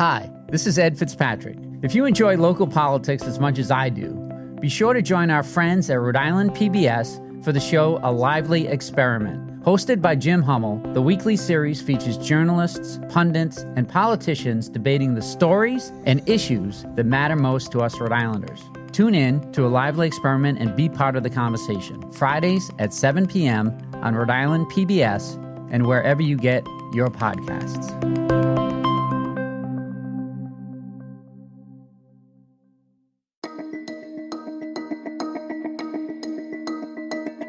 Hi, this is Ed Fitzpatrick. If you enjoy local politics as much as I do, be sure to join our friends at Rhode Island PBS for the show A Lively Experiment. Hosted by Jim Hummel, the weekly series features journalists, pundits, and politicians debating the stories and issues that matter most to us Rhode Islanders. Tune in to A Lively Experiment and be part of the conversation. Fridays at 7 p.m. on Rhode Island PBS and wherever you get your podcasts.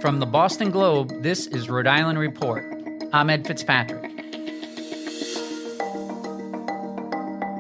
From the Boston Globe, this is Rhode Island Report. I'm Ed Fitzpatrick.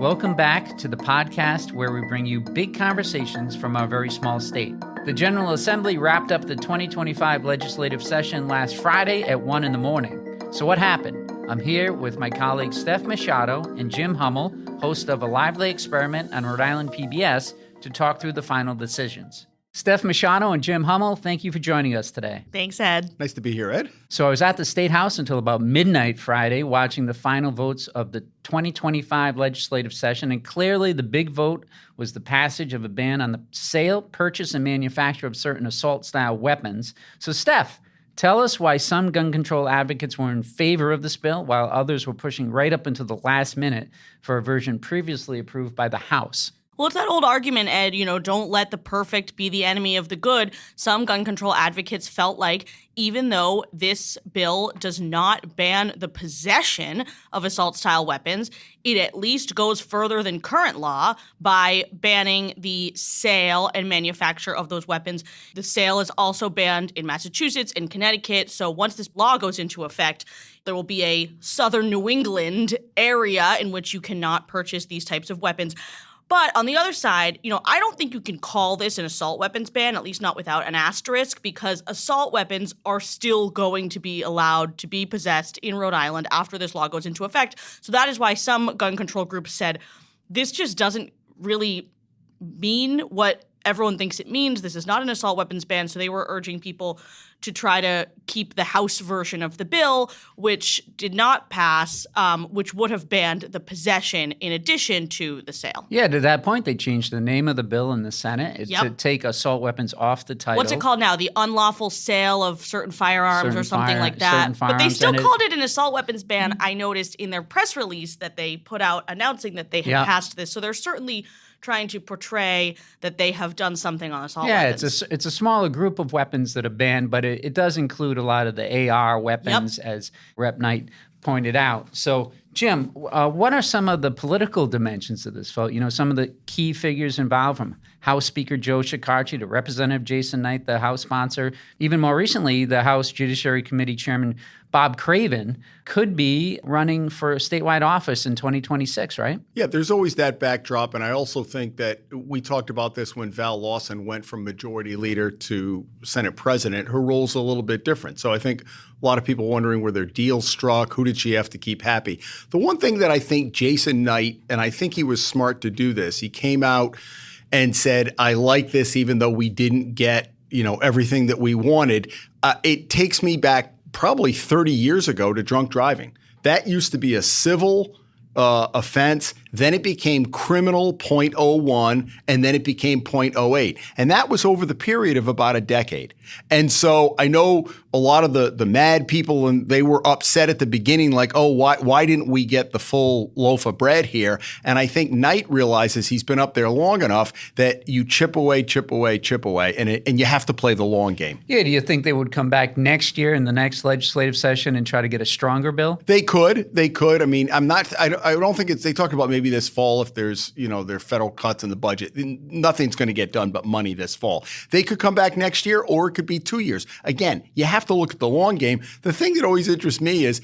Welcome back to the podcast where we bring you big conversations from our very small state. The General Assembly wrapped up the 2025 legislative session last Friday at 1 in the morning. So what happened? I'm here with my colleagues Steph Machado and Jim Hummel, host of A Lively Experiment on Rhode Island PBS, to talk through the final decisions. Steph Machado and Jim Hummel, thank you for joining us today. Thanks, Ed. Nice to be here, Ed. So I was at the State House until about midnight Friday watching the final votes of the 2025 legislative session, and clearly the big vote was the passage of a ban on the sale, purchase, and manufacture of certain assault-style weapons. So Steph, tell us why some gun control advocates were in favor of this bill, while others were pushing right up until the last minute for a version previously approved by the House. Well, it's that old argument, Ed, don't let the perfect be the enemy of the good. Some gun control advocates felt like even though this bill does not ban the possession of assault-style weapons, it at least goes further than current law by banning the sale and manufacture of those weapons. The sale is also banned in Massachusetts and Connecticut. So once this law goes into effect, there will be a southern New England area in which you cannot purchase these types of weapons. But on the other side, I don't think you can call this an assault weapons ban, at least not without an asterisk, because assault weapons are still going to be allowed to be possessed in Rhode Island after this law goes into effect. So that is why some gun control groups said this just doesn't really mean what everyone thinks it means. This is not an assault weapons ban. So they were urging people to try to keep the House version of the bill, which did not pass, which would have banned the possession in addition to the sale. Yeah, to that point, they changed the name of the bill in the Senate to take assault weapons off the title. What's it called now? The unlawful sale of certain firearms or something like that. But they still called it an assault weapons ban, I noticed in their press release that they put out announcing that they had passed this. So they're certainly trying to portray that they have done something on assault weapons. Yeah, it's a smaller group of weapons that are banned, but it does include a lot of the AR weapons, as Rep. Knight pointed out. So, Jim, what are some of the political dimensions of this vote? Some of the key figures involved, from House Speaker Joe Shekarchi to Representative Jason Knight, the House sponsor. Even more recently, the House Judiciary Committee Chairman Bob Craven could be running for a statewide office in 2026, right? Yeah, there's always that backdrop. And I also think that we talked about this when Val Lawson went from majority leader to Senate president. Her role's a little bit different. So I think a lot of people wondering were there deals struck? Who did she have to keep happy? The one thing that I think Jason Knight, and I think he was smart to do this, he came out and said, I like this even though we didn't get, everything that we wanted. It takes me back probably 30 years ago to drunk driving. That used to be a civil offense. Then it became criminal, .01, and then it became .08. And that was over the period of about a decade. And so I know a lot of the mad people, and they were upset at the beginning, like, oh, why didn't we get the full loaf of bread here? And I think Knight realizes he's been up there long enough that you chip away, and you have to play the long game. Yeah, do you think they would come back next year in the next legislative session and try to get a stronger bill? They could. I mean, I don't think they talked about maybe this fall if there's, there are federal cuts in the budget. Nothing's going to get done but money this fall. They could come back next year, or it could be 2 years. Again, you have to look at the long game. The thing that always interests me is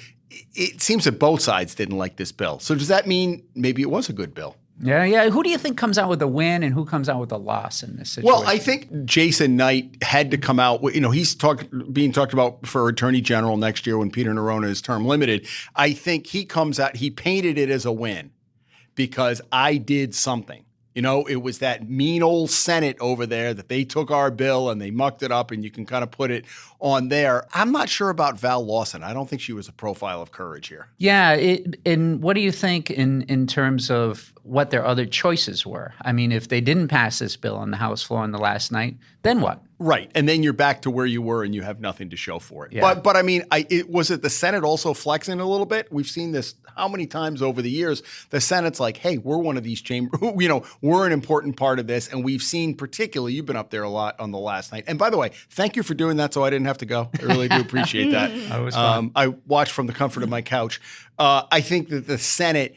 it seems that both sides didn't like this bill. So does that mean maybe it was a good bill? Yeah. Who do you think comes out with a win and who comes out with a loss in this situation? Well, I think Jason Knight had to come out. He's being talked about for Attorney General next year when Peter Nerona is term limited. I think he comes out, he painted it as a win because I did something. You know, it was that mean old Senate over there that they took our bill and they mucked it up, and you can kind of put it on there. I'm not sure about Val Lawson. I don't think she was a profile of courage here. Yeah. And what do you think in terms of what their other choices were? I mean, if they didn't pass this bill on the House floor on the last night, then what? Right. And then you're back to where you were and you have nothing to show for it. Yeah. But I mean, was it the Senate also flexing a little bit? We've seen this how many times over the years. The Senate's like, hey, we're one of these chambers, we're an important part of this. And we've seen particularly, you've been up there a lot on the last night. And by the way, thank you for doing that so I didn't have to go. I really do appreciate that. That was fun. I watched from the comfort of my couch. I think that the Senate,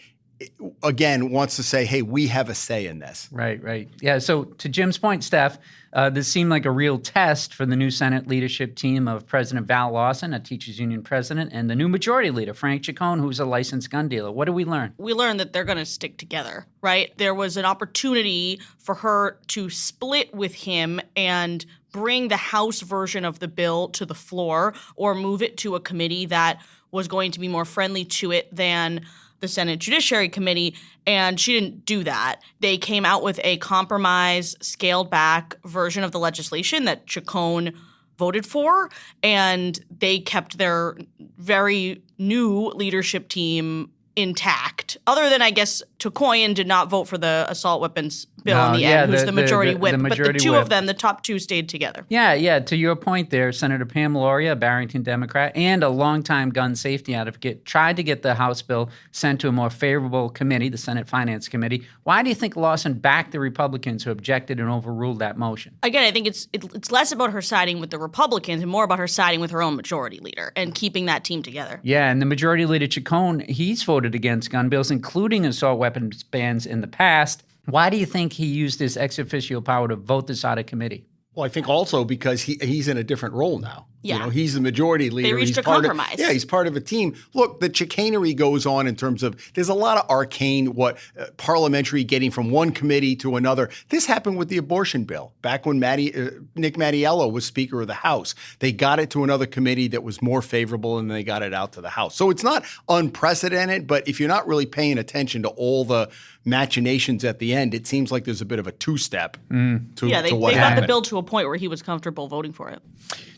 again, wants to say, hey, we have a say in this. Right. Yeah, so to Jim's point, Steph, this seemed like a real test for the new Senate leadership team of President Val Lawson, a teachers union president, and the new majority leader, Frank Chacon, who's a licensed gun dealer. What did we learn? We learned that they're going to stick together, right? There was an opportunity for her to split with him and bring the House version of the bill to the floor or move it to a committee that was going to be more friendly to it than the Senate Judiciary Committee, and she didn't do that. They came out with a compromise, scaled-back version of the legislation that Chacon voted for, and they kept their very new leadership team intact. Other than, I guess, Tokoyan did not vote for the assault weapons bill in the end, who's the majority whip. But the two of them, the top two, stayed together. Yeah. To your point there, Senator Pam Lauria, a Barrington Democrat, and a longtime gun safety advocate, tried to get the House bill sent to a more favorable committee, the Senate Finance Committee. Why do you think Lawson backed the Republicans who objected and overruled that motion? Again, I think it's less about her siding with the Republicans and more about her siding with her own majority leader and keeping that team together. Yeah, and the majority leader, Chacon, he's voted against gun bills, including assault weapons bans in the past. Why do you think he used his ex officio power to vote this out of committee? Well, I think also because he's in a different role now. Yeah. He's the majority leader. They reached a compromise. He's part of a team. Look, the chicanery goes on in terms of there's a lot of arcane parliamentary getting from one committee to another. This happened with the abortion bill back when Nick Mattiello was Speaker of the House. They got it to another committee that was more favorable, and they got it out to the House. So it's not unprecedented, but if you're not really paying attention to all the machinations at the end, it seems like there's a bit of a two-step to what they happened. got the bill to a point where he was comfortable voting for it.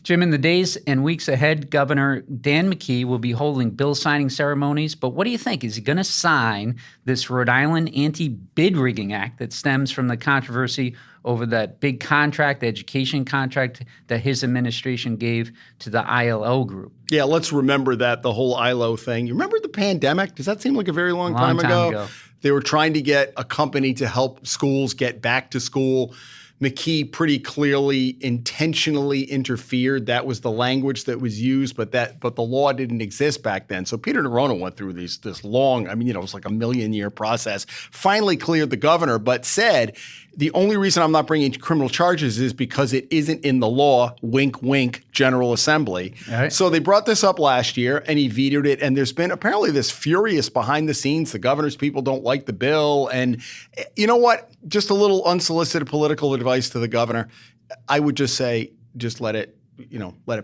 Jim, in the days and weeks ahead, Governor Dan McKee will be holding bill signing ceremonies. But what do you think? Is he going to sign this Rhode Island Anti-Bid Rigging Act that stems from the controversy over that big contract, the education contract that his administration gave to the ILO group? Yeah, let's remember that, the whole ILO thing. You remember the pandemic? Does that seem like a very long time ago? They were trying to get a company to help schools get back to school. McKee pretty clearly intentionally interfered. That was the language that was used, but the law didn't exist back then. So Peter Neronha went through this long, it was like a 1,000,000-year process, finally cleared the governor, but said, the only reason I'm not bringing criminal charges is because it isn't in the law, wink, wink, General Assembly. Right. So they brought this up last year, and he vetoed it, and there's been apparently this furious behind the scenes. The governor's people don't like the bill, and you know what? Just a little unsolicited political advice to the governor. I would just say, just let it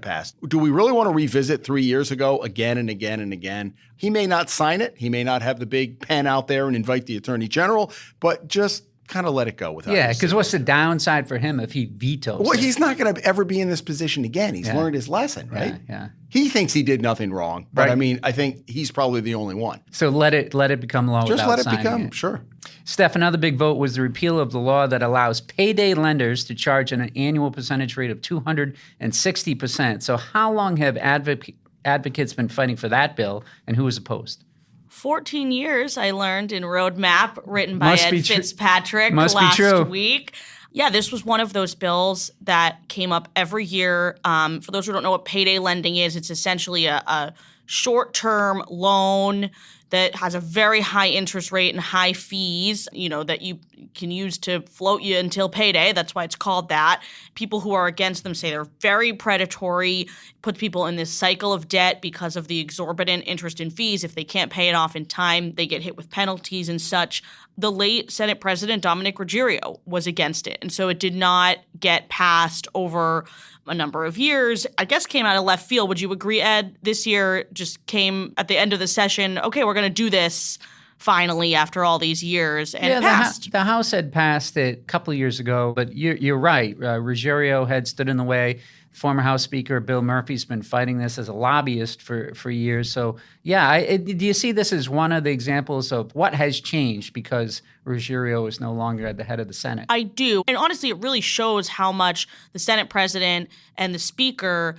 pass. Do we really want to revisit 3 years ago again and again and again? He may not sign it. He may not have the big pen out there and invite the attorney general, but just kind of let it go without. Yeah, because what's the downside for him if he vetoes? Well, he's not going to ever be in this position again. He's learned his lesson, right? Yeah. He thinks he did nothing wrong, but right. I think he's probably the only one. So let it become law. Just let it become. Sure. Steph, another big vote was the repeal of the law that allows payday lenders to charge an annual percentage rate of 260%. So how long have advocates been fighting for that bill, and who was opposed? 14 years, I learned in Roadmap, written by Ed Fitzpatrick last week. Yeah, this was one of those bills that came up every year. For those who don't know what payday lending is, it's essentially a short-term loan that has a very high interest rate and high fees, that you can use to float you until payday. That's why it's called that. People who are against them say they're very predatory, put people in this cycle of debt because of the exorbitant interest and fees. If they can't pay it off in time, they get hit with penalties and such. The late Senate President Dominic Ruggiero was against it, and so it did not get passed over a number of years. I guess came out of left field. Would you agree, Ed? This year just came at the end of the session, okay, we're going to do this finally after all these years and Yeah, passed. the House had passed it a couple of years ago, but you're right. Ruggiero had stood in the way. Former House Speaker Bill Murphy's been fighting this as a lobbyist for years. So, yeah, do you see this as one of the examples of what has changed because Ruggiero is no longer at the head of the Senate? I do. And honestly, it really shows how much the Senate president and the Speaker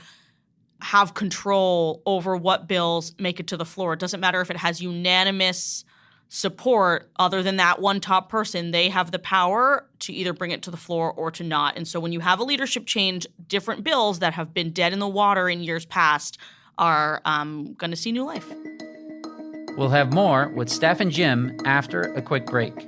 have control over what bills make it to the floor. It doesn't matter if it has unanimous support. Other than that one top person, they have the power to either bring it to the floor or to not. And so when you have a leadership change, different bills that have been dead in the water in years past are going to see new life. We'll have more with Steph and Jim after a quick break.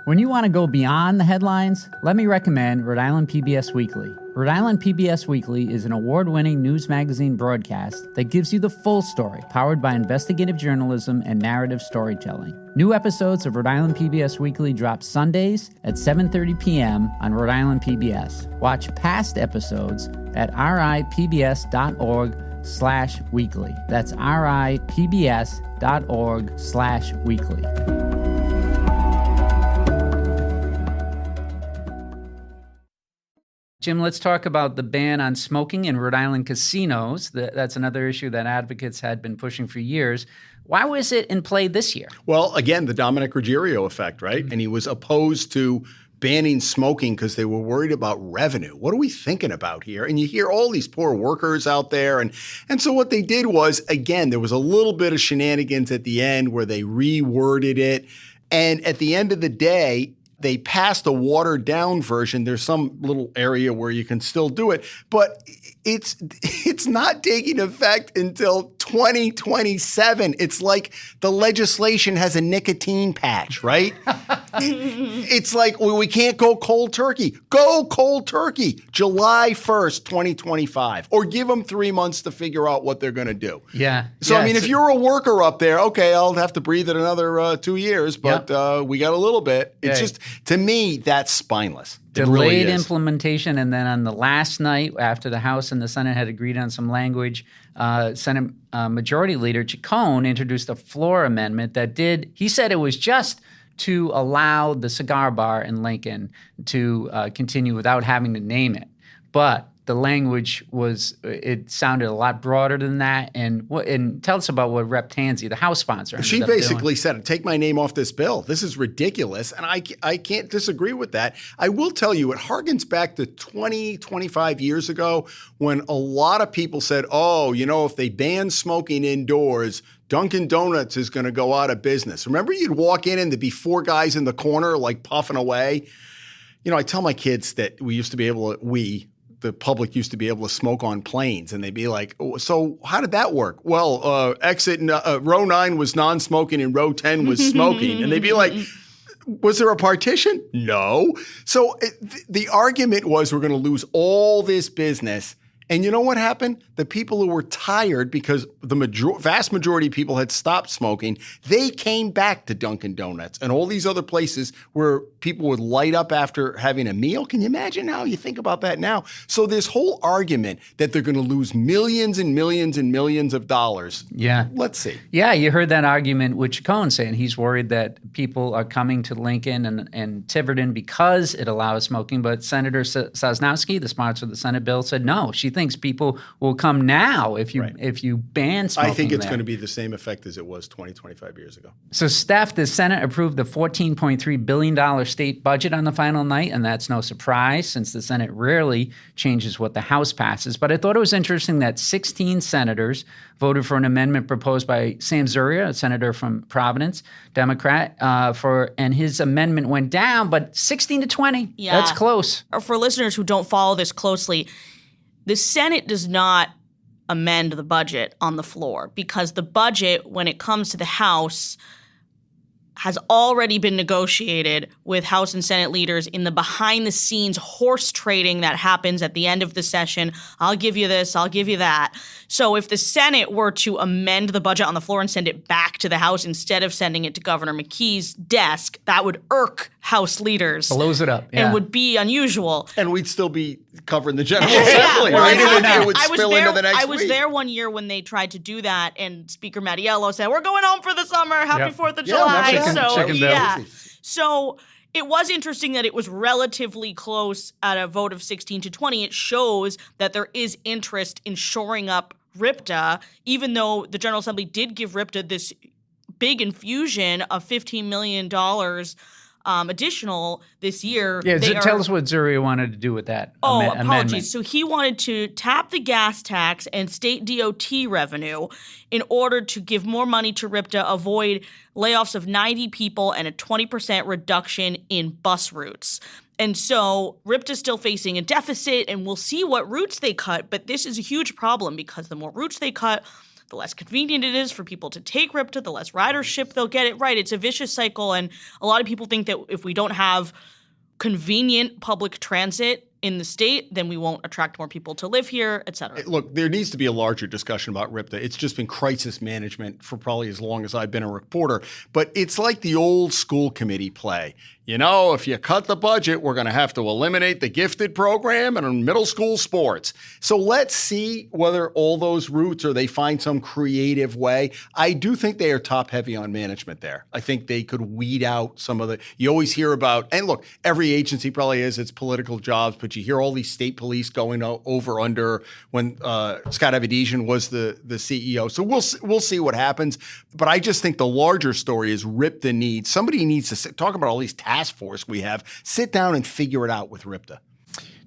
When you want to go beyond the headlines, let me recommend Rhode Island PBS Weekly. Rhode Island PBS Weekly is an award-winning news magazine broadcast that gives you the full story, powered by investigative journalism and narrative storytelling. New episodes of Rhode Island PBS Weekly drop Sundays at 7:30 p.m. on Rhode Island PBS. Watch past episodes at ripbs.org/weekly. That's ripbs.org/weekly. Jim, let's talk about the ban on smoking in Rhode Island casinos. That's another issue that advocates had been pushing for years. Why was it in play this year? Well, again, the Dominic Ruggiero effect, right? And he was opposed to banning smoking because they were worried about revenue. What are we thinking about here? And you hear all these poor workers out there. And so what they did was, again, there was a little bit of shenanigans at the end where they reworded it. And at the end of the day, they passed a watered-down version. There's some little area where you can still do it, but it's not taking effect until 2027. It's like the legislation has a nicotine patch, right? It's like, well, we can't go cold turkey. Go cold turkey, July 1st, 2025, or give them 3 months to figure out what they're going to do. Yeah. So, I mean, if you're a worker up there, okay, I'll have to breathe it another 2 years, but we got a little bit. It's just, to me, that's spineless. Delayed implementation, and then on the last night, after the House and the Senate had agreed on some language, Senate Majority Leader Chacon introduced a floor amendment that he said it was just to allow the cigar bar in Lincoln to continue without having to name it. But the language it sounded a lot broader than that. And tell us about what Rep. Tansey, the House sponsor, she basically said, take my name off this bill. This is ridiculous. And I can't disagree with that. I will tell you, it harkens back to 20, 25 years ago when a lot of people said, oh, if they ban smoking indoors, Dunkin' Donuts is going to go out of business. Remember, you'd walk in and there'd be 4 guys in the corner like puffing away. I tell my kids that the public used to be able to smoke on planes, and they'd be like, oh, so how did that work? Well, row 9 was non-smoking and row 10 was smoking. And they'd be like, was there a partition? No. So the argument was we're going to lose all this business. And you know what happened? The people who were tired because the vast majority of people had stopped smoking, they came back to Dunkin' Donuts and all these other places where people would light up after having a meal. Can you imagine how you think about that now? So this whole argument that they're going to lose millions and millions and millions of dollars. Yeah. Let's see. Yeah, you heard that argument with Chacon saying he's worried that people are coming to Lincoln and Tiverton because it allows smoking. But Senator Sosnowski, the sponsor of the Senate bill, said no. She thinks people will come now if you ban smoking. I think it's going to be the same effect as it was 20, 25 years ago. So, Steph, the Senate approved the $14.3 billion state budget on the final night, and that's no surprise since the Senate rarely changes what the House passes. But I thought it was interesting that 16 senators voted for an amendment proposed by Sam Zuria, a senator from Providence, Democrat, and his amendment went down, but 16-20. Yeah. That's close. For listeners who don't follow this closely, the Senate does not amend the budget on the floor because the budget, when it comes to the House, has already been negotiated with House and Senate leaders in the behind-the-scenes horse trading that happens at the end of the session. I'll give you this, I'll give you that. So if the Senate were to amend the budget on the floor and send it back to the House instead of sending it to Governor McKee's desk, that would irk House leaders. Blows it up, and would be unusual. And we'd still be covering the General Assembly, right? It would spill into the next week. I was there one year when they tried to do that, and Speaker Mattiello said, "We're going home for the summer. Happy 4th of July." So it was interesting that it was relatively close at a vote of 16-20. It shows that there is interest in shoring up RIPTA, even though the General Assembly did give RIPTA this big infusion of $15 million additional this year. Yeah, tell us what Zuri wanted to do with that apologies. amendment. So he wanted to tap the gas tax and state DOT revenue in order to give more money to RIPTA, avoid layoffs of 90 people and a 20% reduction in bus routes. And so RIPTA's still facing a deficit, and we'll see what routes they cut, but this is a huge problem because the more routes they cut, the less convenient it is for people to take RIPTA, the less ridership they'll get. It right. It's a vicious cycle, and a lot of people think that if we don't have convenient public transit in the state, then we won't attract more people to live here, et cetera. Look, there needs to be a larger discussion about RIPTA. It's just been crisis management for probably as long as I've been a reporter. But it's like the old school committee play. You know, if you cut the budget, we're going to have to eliminate the gifted program and middle school sports. So let's see whether all those routes or they find some creative way. I do think they are top heavy on management there. I think they could weed out some of you always hear about, and look, every agency probably has its political jobs, but you hear all these state police going over under when Scott Avedisian was the CEO. So we'll see what happens. But I just think the larger story is RIPTA needs, somebody needs to talk about all these task force we have, sit down and figure it out with RIPTA.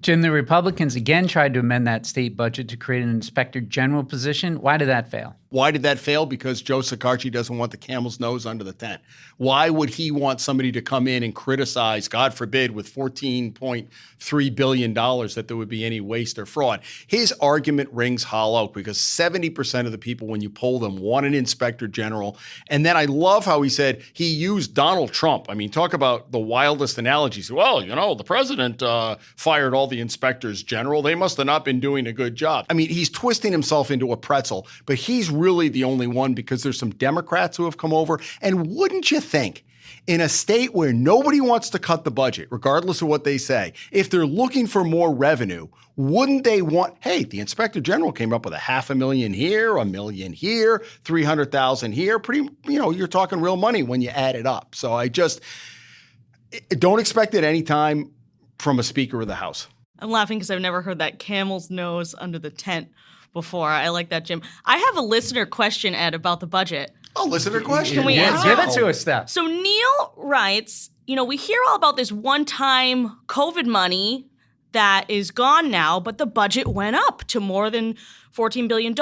Jim, the Republicans again tried to amend that state budget to create an inspector general position. Why did that fail? Why did that fail? Because Joe Saccarci doesn't want the camel's nose under the tent. Why would he want somebody to come in and criticize, God forbid, with $14.3 billion that there would be any waste or fraud? His argument rings hollow because 70% of the people, when you poll them, want an inspector general. And then I love how he said he used Donald Trump. I mean, talk about the wildest analogies. Well, you know, the president fired all the inspectors general. They must have not been doing a good job. I mean, he's twisting himself into a pretzel, but he's really the only one because there's some Democrats who have come over. And wouldn't you think, in a state where nobody wants to cut the budget, regardless of what they say, if they're looking for more revenue, wouldn't they want, hey, the inspector general came up with $500,000 here, $1 million here, $300,000 here. Pretty, you're talking real money when you add it up. So I just don't expect it anytime from a Speaker of the House. I'm laughing because I've never heard that camel's nose under the tent before. I like that, Jim. I have a listener question, Ed, about the budget. Oh, listener question. Can we answer? Give it to us, Steph. So Neil writes, we hear all about this one-time COVID money that is gone now, but the budget went up to more than $14 billion.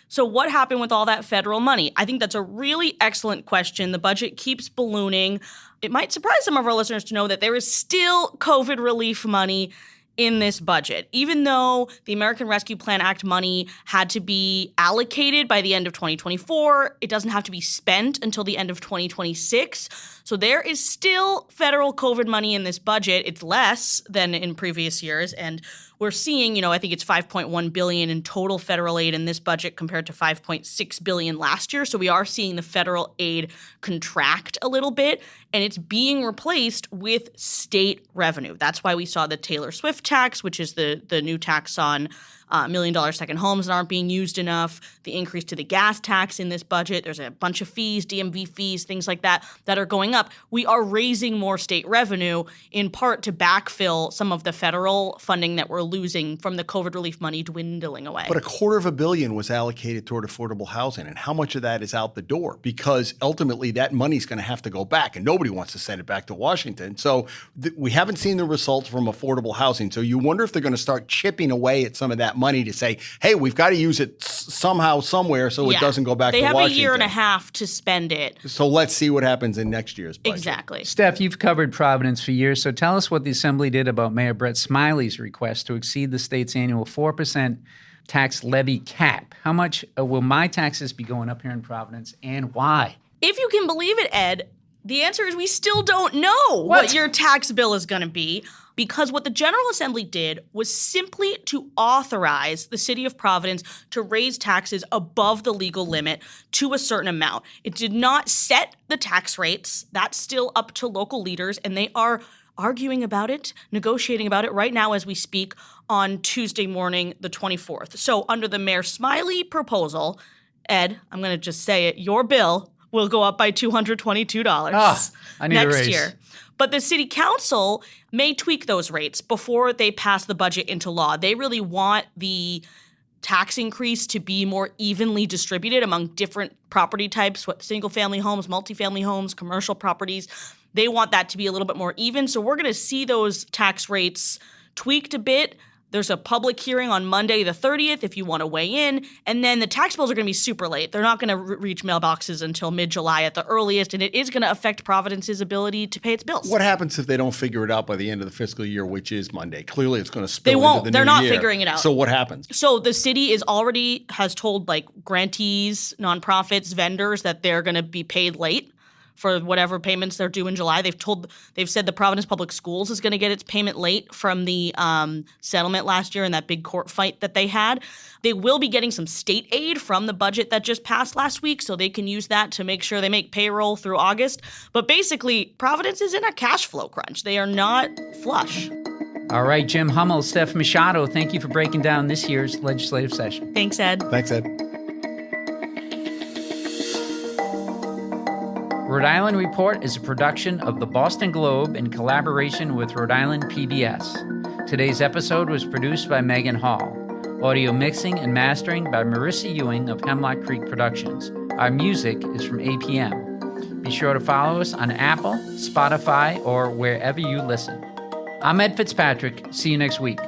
So what happened with all that federal money? I think that's a really excellent question. The budget keeps ballooning. It might surprise some of our listeners to know that there is still COVID relief money in this budget. Even though the American Rescue Plan Act money had to be allocated by the end of 2024, it doesn't have to be spent until the end of 2026. So there is still federal COVID money in this budget. It's less than in previous years. And we're seeing, I think it's $5.1 billion in total federal aid in this budget compared to $5.6 billion last year. So we are seeing the federal aid contract a little bit, and it's being replaced with state revenue. That's why we saw the Taylor Swift tax, which is the new tax on $1 million second homes that aren't being used enough, the increase to the gas tax in this budget. There's a bunch of fees, DMV fees, things like that are going up. We are raising more state revenue in part to backfill some of the federal funding that we're losing from the COVID relief money dwindling away. But $250 million was allocated toward affordable housing. And how much of that is out the door? Because ultimately that money's going to have to go back, and nobody wants to send it back to Washington. So we haven't seen the results from affordable housing. So you wonder if they're going to start chipping away at some of that money to say, hey, we've got to use it somehow, somewhere, so it doesn't go back to Washington. They have a year and a half to spend it. So let's see what happens in next year's budget. Exactly. Steph, you've covered Providence for years, so tell us what the Assembly did about Mayor Brett Smiley's request to exceed the state's annual 4% tax levy cap. How much will my taxes be going up here in Providence, and why? If you can believe it, Ed, The answer is we still don't know what your tax bill is going to be, because what the General Assembly did was simply to authorize the city of Providence to raise taxes above the legal limit to a certain amount. It did not set the tax rates. That's still up to local leaders, and they are arguing about it, negotiating about it right now as we speak on Tuesday morning, the 24th. So under the Mayor Smiley proposal, Ed, I'm going to just say it, your bill will go up by $222 next year. But the city council may tweak those rates before they pass the budget into law. They really want the tax increase to be more evenly distributed among different property types, single-family homes, multifamily homes, commercial properties. They want that to be a little bit more even. So we're going to see those tax rates tweaked a bit. There's a public hearing on Monday the 30th if you want to weigh in. And then the tax bills are going to be super late. They're not going to reach mailboxes until mid-July at the earliest, and it is going to affect Providence's ability to pay its bills. What happens if they don't figure it out by the end of the fiscal year, which is Monday? Clearly it's going to spill into the new year. They're not figuring it out. So what happens? So the city has told grantees, nonprofits, vendors that they're going to be paid late for whatever payments they're due in July. They've said the Providence Public Schools is going to get its payment late from the settlement last year in that big court fight that they had. They will be getting some state aid from the budget that just passed last week, so they can use that to make sure they make payroll through August. But basically, Providence is in a cash flow crunch. They are not flush. All right, Jim Hummel, Steph Machado, thank you for breaking down this year's legislative session. Thanks, Ed. Thanks, Ed. Rhode Island Report is a production of the Boston Globe in collaboration with Rhode Island PBS. Today's episode was produced by Megan Hall. Audio mixing and mastering by Marissa Ewing of Hemlock Creek Productions. Our music is from APM. Be sure to follow us on Apple, Spotify, or wherever you listen. I'm Ed Fitzpatrick. See you next week.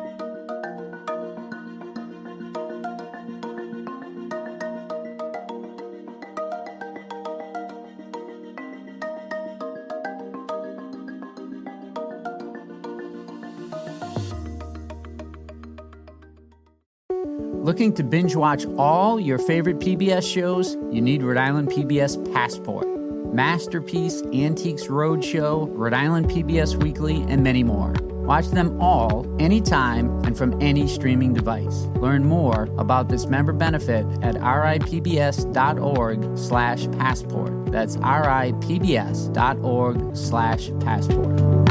Looking to binge watch all your favorite PBS shows? You need Rhode Island PBS Passport. Masterpiece, Antiques Roadshow, Rhode Island PBS Weekly, and many more. Watch them all, anytime, and from any streaming device. Learn more about this member benefit at ripbs.org/passport. That's ripbs.org/passport.